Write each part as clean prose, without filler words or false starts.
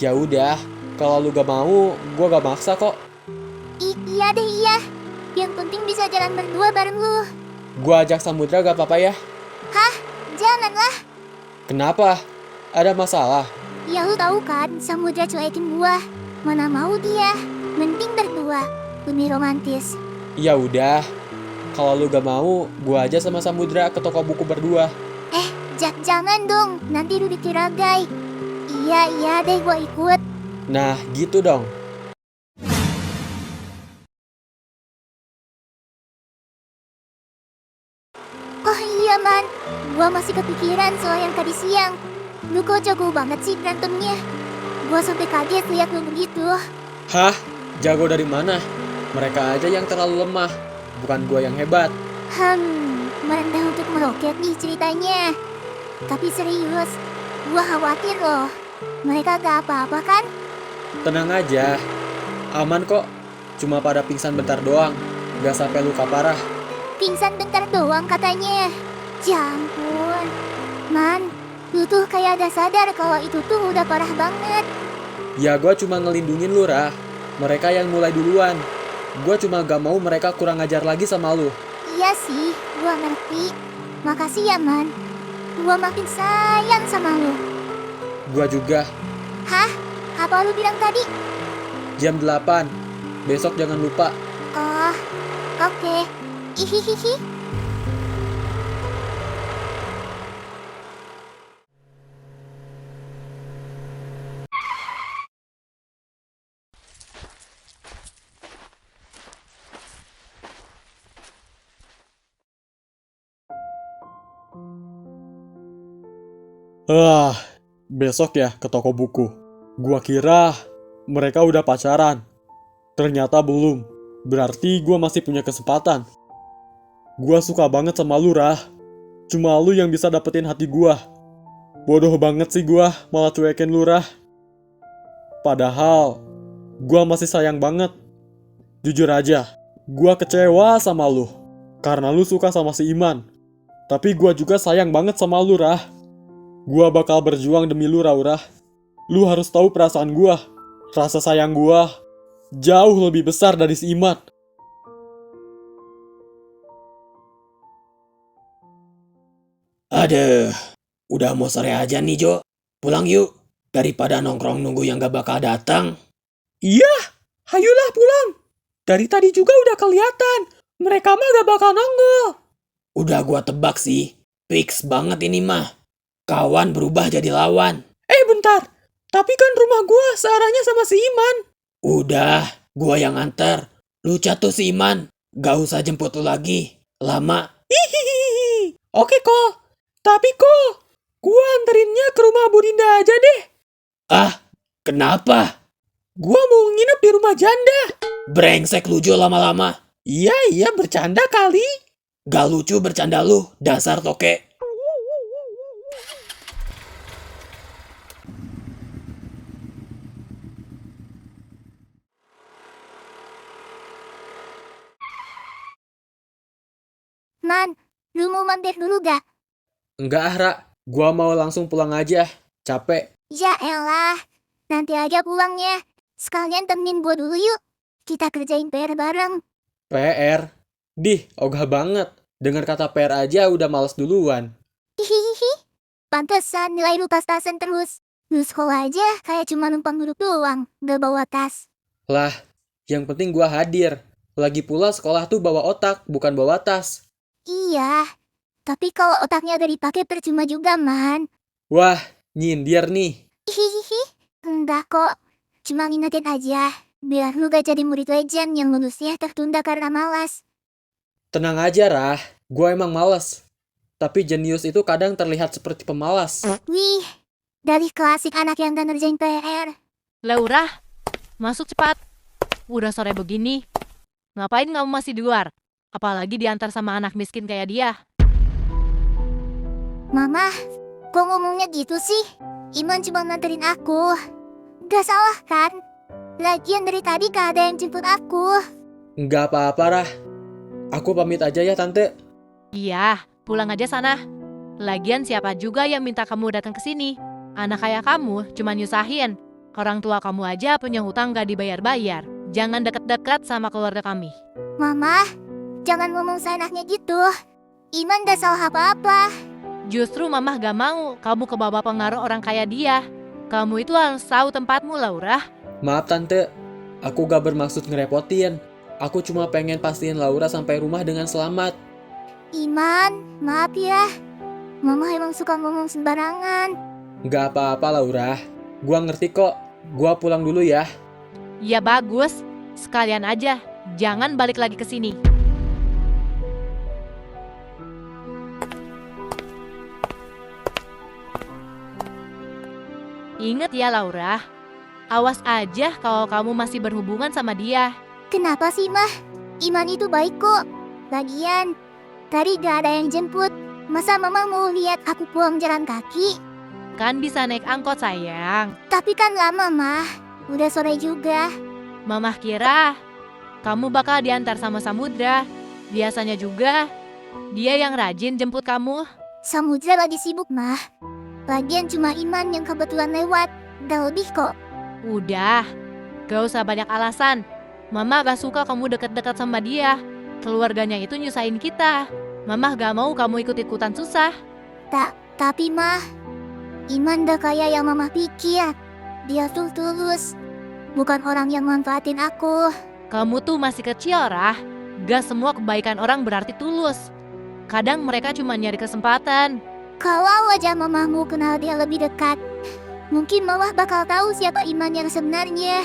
Ya udah, kalau lu gak mau, gua gak maksa kok. Iya deh iya. Yang penting bisa jalan berdua bareng lu. Gua ajak Samudra gak apa-apa ya? Hah? Janganlah. Kenapa? Ada masalah? Ya lu tahu kan, Samudra cuekin gua. Mana mau dia? Mending berdua. Lebih romantis. Ya udah, kalau lu gak mau, gua aja sama Samudra ke toko buku berdua. Jangan dong, nanti lu dikira gay. Iya deh gua ikut. Nah, gitu dong. Oh iya man, gua masih kepikiran soal yang tadi siang. Lu kok jago banget sih berantemnya. Gua sampai kaget lihat lu begitu. Hah? Jago dari mana? Mereka aja yang terlalu lemah, bukan gua yang hebat. Merendah untuk meroket nih ceritanya. Tapi serius, gua khawatir loh. Mereka gak apa-apa kan? Tenang aja, aman kok. Cuma pada pingsan bentar doang, gak sampai luka parah. Pingsan bentar doang katanya. Ya ampun. Man, lu tuh kayak ada sadar kalau itu tuh udah parah banget. Ya gua cuma ngelindungin lu, Rah. Mereka yang mulai duluan. Gua cuma gak mau mereka kurang ajar lagi sama lu. Iya sih, gua ngerti. Makasih ya man. Gua makin sayang sama lu. Gua juga. Hah? Apa lu bilang tadi? Jam 8. Besok jangan lupa. Oh, oke. Hihihi. Besok ya ke toko buku. Gua kira mereka udah pacaran. Ternyata belum. Berarti gua masih punya kesempatan. Gua suka banget sama lu, Rah. Cuma lu yang bisa dapetin hati gua. Bodoh banget sih gua malah cuekin lu, Rah. Padahal gua masih sayang banget. Jujur aja, gua kecewa sama lu. Karena lu suka sama si Iman. Tapi gua juga sayang banget sama lu, Rah. Gua bakal berjuang demi lu, Raura. Lu harus tahu perasaan gua. Rasa sayang gua jauh lebih besar dari si Iman. Aduh, udah mau sore aja nih Jo. Pulang yuk, daripada nongkrong nunggu yang gak bakal datang. Iya, hayulah pulang. Dari tadi juga udah kelihatan. Mereka mah gak bakal nongol. Udah gua tebak sih, fix banget ini mah. Kawan berubah jadi lawan. Bentar. Tapi kan rumah gua searahnya sama si Iman. Udah, gua yang anter. Lu tuh si Iman, gak usah jemput lu lagi. Lama. Hihihi. Oke kok. Tapi kok, gua anterinnya ke rumah Bu Dinda aja deh. Ah, kenapa? Gua mau nginep di rumah janda. Brengsek lu Jo lama-lama. Iya, bercanda kali. Gak lucu bercanda lu, dasar toke. Man, lu mau mampir dulu gak? Enggak, Ra. Gua mau langsung pulang aja. Capek. Ya elah, nanti aja pulangnya. Sekalian temenin gua dulu yuk. Kita kerjain PR bareng. PR? Dih, ogah banget. Dengar kata PR aja udah males duluan. Hihihi. Pantesan nilai lu pas-pasan terus. Lu sekolah aja kayak cuma numpang duduk doang, gak bawa tas. Lah, yang penting gua hadir. Lagi pula sekolah tuh bawa otak, bukan bawa tas. Iya, tapi kalau otaknya udah dipakai percuma juga man. Wah, nyindir nih. Hihihi. Enggak kok, cuma ngingetin aja. Biar lu gak jadi murid legend yang lulusnya tertunda karena malas. Tenang aja, Rah. Gua emang males. Tapi jenius itu kadang terlihat seperti pemalas. Wih, dari klasik anak yang gak ngerjain PR. Laura, masuk cepat. Udah sore begini. Ngapain kamu masih di luar? Apalagi diantar sama anak miskin kayak dia. Mama, kok ngomongnya gitu sih? Iman cuma nganterin aku. Gak salah kan? Lagian dari tadi gak ada yang jemput aku. Nggak apa-apa, Rah. Aku pamit aja ya, Tante. Iya, pulang aja sana. Lagian siapa juga yang minta kamu datang ke sini? Anak kayak kamu cuma nyusahin. Orang tua kamu aja punya hutang gak dibayar-bayar. Jangan deket-deket sama keluarga kami. Mama, jangan ngomong seenaknya gitu. Iman gak salah apa-apa. Justru mamah gak mau kamu kebawa pengaruh orang kayak dia. Kamu itu harus tahu tempatmu, Laura. Maaf tante, aku gak bermaksud ngerepotin. Aku cuma pengen pastiin Laura sampai rumah dengan selamat. Iman, maaf ya. Mama emang suka ngomong sembarangan. Gak apa-apa Laura, gua ngerti kok. Gua pulang dulu ya. Ya bagus, sekalian aja. Jangan balik lagi ke sini. Ingat ya Laura, awas aja kalau kamu masih berhubungan sama dia. Kenapa sih, Mah? Iman itu baik kok. Lagian, tadi gak ada yang jemput. Masa Mama mau lihat aku pulang jalan kaki? Kan bisa naik angkot sayang. Tapi kan lama, Mah. Udah sore juga. Mamah kira kamu bakal diantar sama Samudra. Biasanya juga dia yang rajin jemput kamu. Samudra lagi sibuk, Mah. Lagian cuma Iman yang kebetulan lewat. Gak lebih kok. Udah, gak usah banyak alasan. Mama gak suka kamu deket-deket sama dia. Keluarganya itu nyusahin kita. Mama gak mau kamu ikut-ikutan susah. Tapi, Mah, Iman gak kayak yang Mama pikir. Dia tuh tulus. Bukan orang yang manfaatin aku. Kamu tuh masih kecil, Rah. Gak semua kebaikan orang berarti tulus. Kadang mereka cuma nyari kesempatan. Kalau aja Mamamu kenal dia lebih dekat, mungkin Mama bakal tahu siapa Iman yang sebenarnya.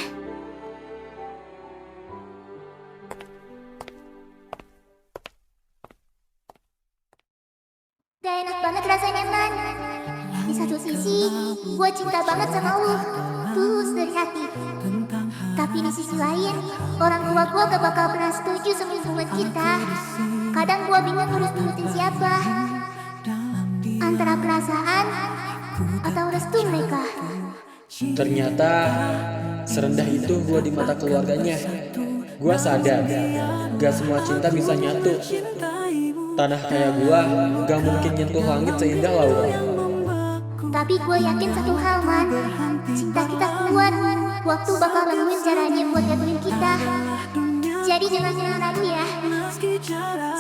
Gak enak banget rasanya, Man. Di satu sisi, gue cinta banget sama lu, tulus dari hati. Tapi di sisi lain, orang tua gue gak bakal pernah setuju sama hubungan kita. Kadang gue bingung harus nurutin siapa, antara perasaan atau restu mereka. Ternyata serendah itu gua di mata keluarganya. Gua sadar, gak semua cinta bisa nyatu. Tanah kayak gua gak mungkin nyentuh langit seindah Laura. Tapi gue yakin satu hal, Man. Cinta kita kuat. Waktu bakal nemuin caranya buat nyatuin kita. Jadi jangan ragu ya.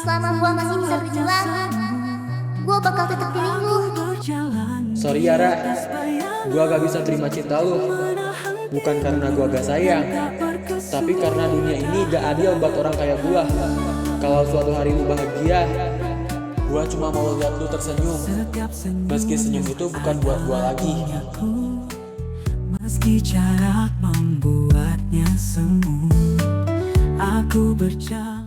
Selama gue masih bisa berjuang, gue bakal tetap pilih lu. Sorry Yara, gua gak bisa terima cinta lu. Bukan karena gua gak sayang, tapi karena dunia ini gak adil buat orang kayak gua. Kalau suatu hari lu bahagia, gua cuma mau lihat lu tersenyum. Meski senyum itu bukan buat gua lagi. Meski jarak membuatnya semu, aku berjalan.